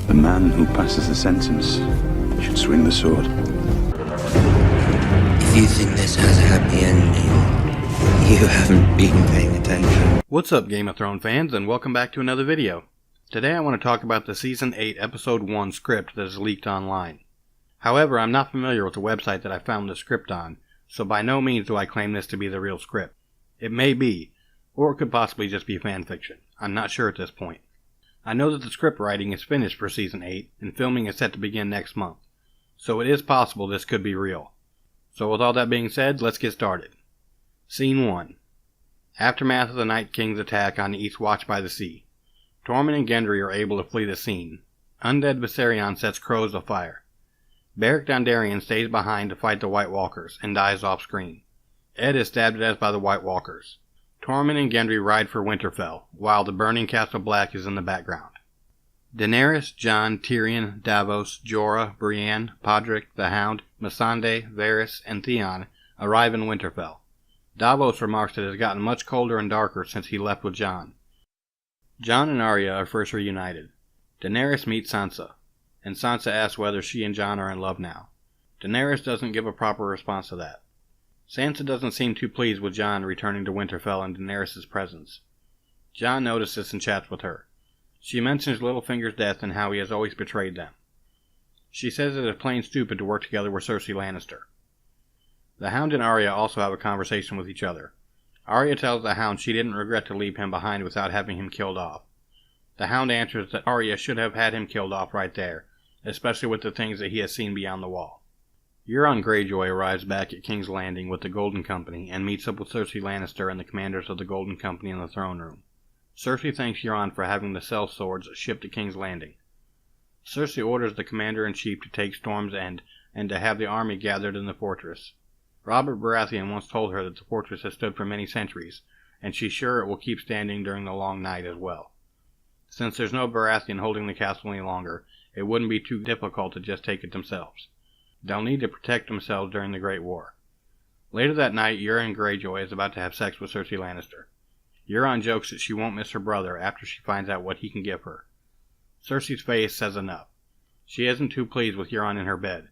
The man who passes the sentence should swing the sword. If you think this has a happy ending, you haven't been paying attention. What's up, Game of Thrones fans, and welcome back to another video. Today I want to talk about the Season 8 Episode 1 script that is leaked online. However, I'm not familiar with the website that I found the script on, so by no means do I claim this to be the real script. It may be, or it could possibly just be fanfiction. I'm not sure at this point. I know that the script writing is finished for Season 8, and filming is set to begin next month, so it is possible this could be real. So with all that being said, let's get started. Scene 1. Aftermath of the Night King's attack on the East Watch by the Sea. Tormund and Gendry are able to flee the scene. Undead Viserion sets crows afire. Beric Dondarrion stays behind to fight the White Walkers and dies off screen. Ed is stabbed to death by the White Walkers. Tormund and Gendry ride for Winterfell, while the burning Castle Black is in the background. Daenerys, Jon, Tyrion, Davos, Jorah, Brienne, Podrick, the Hound, Missandei, Varys, and Theon arrive in Winterfell. Davos remarks that it has gotten much colder and darker since he left with Jon. Jon and Arya are first reunited. Daenerys meets Sansa, and Sansa asks whether she and Jon are in love now. Daenerys doesn't give a proper response to that. Sansa doesn't seem too pleased with Jon returning to Winterfell in Daenerys' presence. Jon notices and chats with her. She mentions Littlefinger's death and how he has always betrayed them. She says it is plain stupid to work together with Cersei Lannister. The Hound and Arya also have a conversation with each other. Arya tells the Hound she didn't regret to leave him behind without having him killed off. The Hound answers that Arya should have had him killed off right there, especially with the things that he has seen beyond the wall. Euron Greyjoy arrives back at King's Landing with the Golden Company and meets up with Cersei Lannister and the commanders of the Golden Company in the throne room. Cersei thanks Euron for having the Cell Swords shipped to King's Landing. Cersei orders the Commander-in-Chief to take Storm's End and to have the army gathered in the fortress. Robert Baratheon once told her that the fortress has stood for many centuries, and she's sure it will keep standing during the long night as well. Since there's no Baratheon holding the castle any longer, it wouldn't be too difficult to just take it themselves. They'll need to protect themselves during the Great War. Later that night, Euron Greyjoy is about to have sex with Cersei Lannister. Euron jokes that she won't miss her brother after she finds out what he can give her. Cersei's face says enough. She isn't too pleased with Euron in her bed.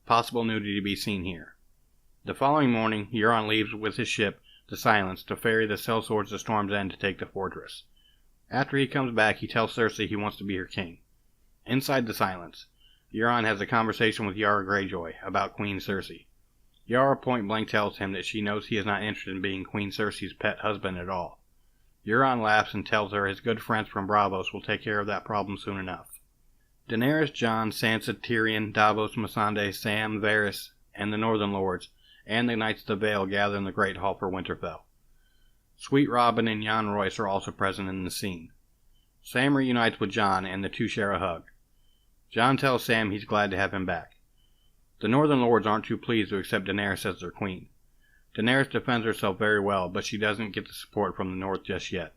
Possible nudity to be seen here. The following morning, Euron leaves with his ship, the Silence, to ferry the sellswords to Storm's End to take the fortress. After he comes back, he tells Cersei he wants to be her king. Inside the Silence, Euron has a conversation with Yara Greyjoy about Queen Cersei. Yara point-blank tells him that she knows he is not interested in being Queen Cersei's pet husband at all. Euron laughs and tells her his good friends from Braavos will take care of that problem soon enough. Daenerys, Jon, Sansa, Tyrion, Davos, Missandei, Sam, Varys, and the Northern Lords, and the Knights of the Vale gather in the Great Hall for Winterfell. Sweet Robin and Jon Royce are also present in the scene. Sam reunites with Jon, and the two share a hug. Jon tells Sam he's glad to have him back. The Northern Lords aren't too pleased to accept Daenerys as their queen. Daenerys defends herself very well, but she doesn't get the support from the North just yet.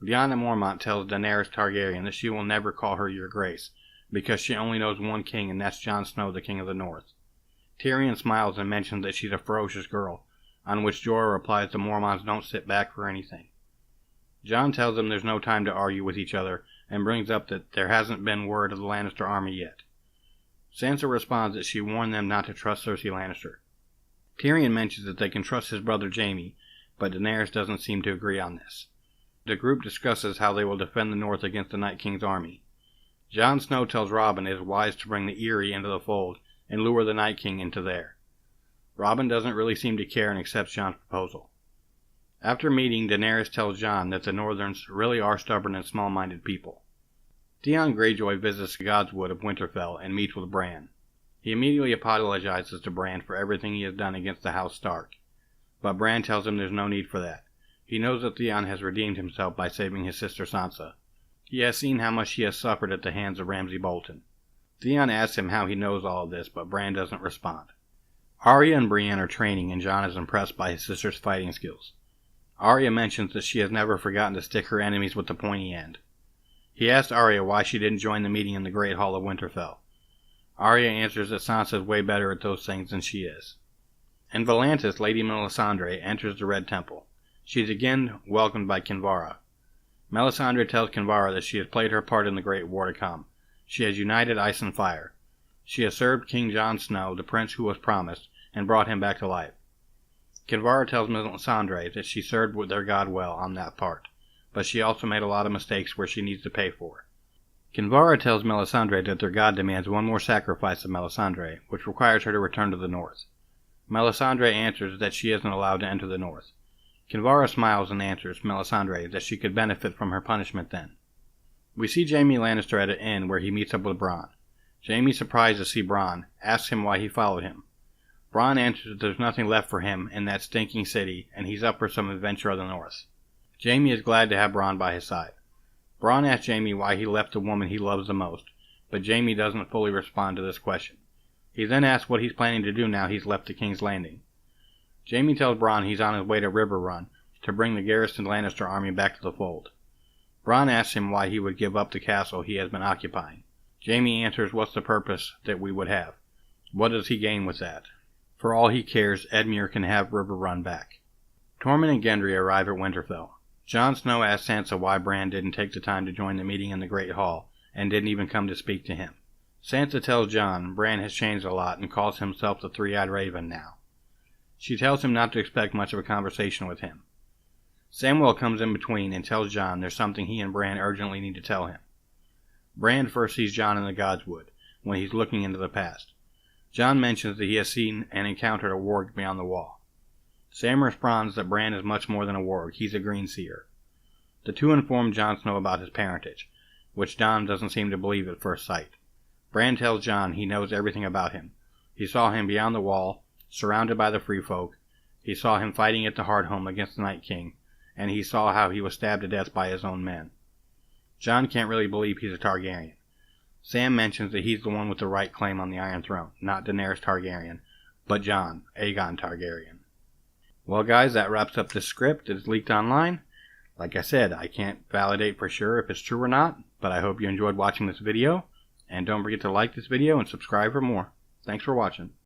Lyanna Mormont tells Daenerys Targaryen that she will never call her Your Grace, because she only knows one king, and that's Jon Snow, the King of the North. Tyrion smiles and mentions that she's a ferocious girl, on which Jorah replies the Mormonts don't sit back for anything. Jon tells them there's no time to argue with each other, and brings up that there hasn't been word of the Lannister army yet. Sansa responds that she warned them not to trust Cersei Lannister. Tyrion mentions that they can trust his brother Jaime, but Daenerys doesn't seem to agree on this. The group discusses how they will defend the North against the Night King's army. Jon Snow tells Robin it is wise to bring the Eyrie into the fold and lure the Night King into there. Robin doesn't really seem to care and accepts Jon's proposal. After meeting, Daenerys tells Jon that the Northerns really are stubborn and small-minded people. Theon Greyjoy visits the Godswood of Winterfell and meets with Bran. He immediately apologizes to Bran for everything he has done against the House Stark, but Bran tells him there's no need for that. He knows that Theon has redeemed himself by saving his sister Sansa. He has seen how much she has suffered at the hands of Ramsay Bolton. Theon asks him how he knows all of this, but Bran doesn't respond. Arya and Brienne are training, and Jon is impressed by his sister's fighting skills. Arya mentions that she has never forgotten to stick her enemies with the pointy end. He asks Arya why she didn't join the meeting in the Great Hall of Winterfell. Arya answers that Sansa is way better at those things than she is. In Volantis, Lady Melisandre enters the Red Temple. She is again welcomed by Kinvara. Melisandre tells Kinvara that she has played her part in the Great War to come. She has united ice and fire. She has served King Jon Snow, the prince who was promised, and brought him back to life. Kinvara tells Melisandre that she served with their god well on that part, but she also made a lot of mistakes where she needs to pay for. Kinvara tells Melisandre that their god demands one more sacrifice of Melisandre, which requires her to return to the north. Melisandre answers that she isn't allowed to enter the north. Kinvara smiles and answers Melisandre that she could benefit from her punishment then. We see Jaime Lannister at an inn where he meets up with Bronn. Jaime, surprised to see Bronn, asks him why he followed him. Bronn answers that there's nothing left for him in that stinking city and he's up for some adventure of the north. Jaime is glad to have Bronn by his side. Bronn asks Jaime why he left the woman he loves the most, but Jaime doesn't fully respond to this question. He then asks what he's planning to do now he's left the King's Landing. Jaime tells Bronn he's on his way to Riverrun to bring the garrisoned Lannister army back to the fold. Bronn asks him why he would give up the castle he has been occupying. Jaime answers what's the purpose that we would have. What does he gain with that? For all he cares, Edmure can have Riverrun back. Tormund and Gendry arrive at Winterfell. Jon Snow asks Sansa why Bran didn't take the time to join the meeting in the Great Hall, and didn't even come to speak to him. Sansa tells Jon Bran has changed a lot and calls himself the Three-Eyed Raven now. She tells him not to expect much of a conversation with him. Samwell comes in between and tells Jon there's something he and Bran urgently need to tell him. Bran first sees Jon in the Godswood, when he's looking into the past. Jon mentions that he has seen and encountered a warg beyond the wall. Sam responds that Bran is much more than a warg, he's a greenseer. The two inform Jon Snow about his parentage, which Jon doesn't seem to believe at first sight. Bran tells Jon he knows everything about him. He saw him beyond the wall, surrounded by the free folk. He saw him fighting at the Hardhome against the Night King, and he saw how he was stabbed to death by his own men. Jon can't really believe he's a Targaryen. Sam mentions that he's the one with the right claim on the Iron Throne, not Daenerys Targaryen, but Jon, Aegon Targaryen. Well guys, that wraps up this script that is leaked online. Like I said, I can't validate for sure if it's true or not, but I hope you enjoyed watching this video, and don't forget to like this video and subscribe for more. Thanks for watching.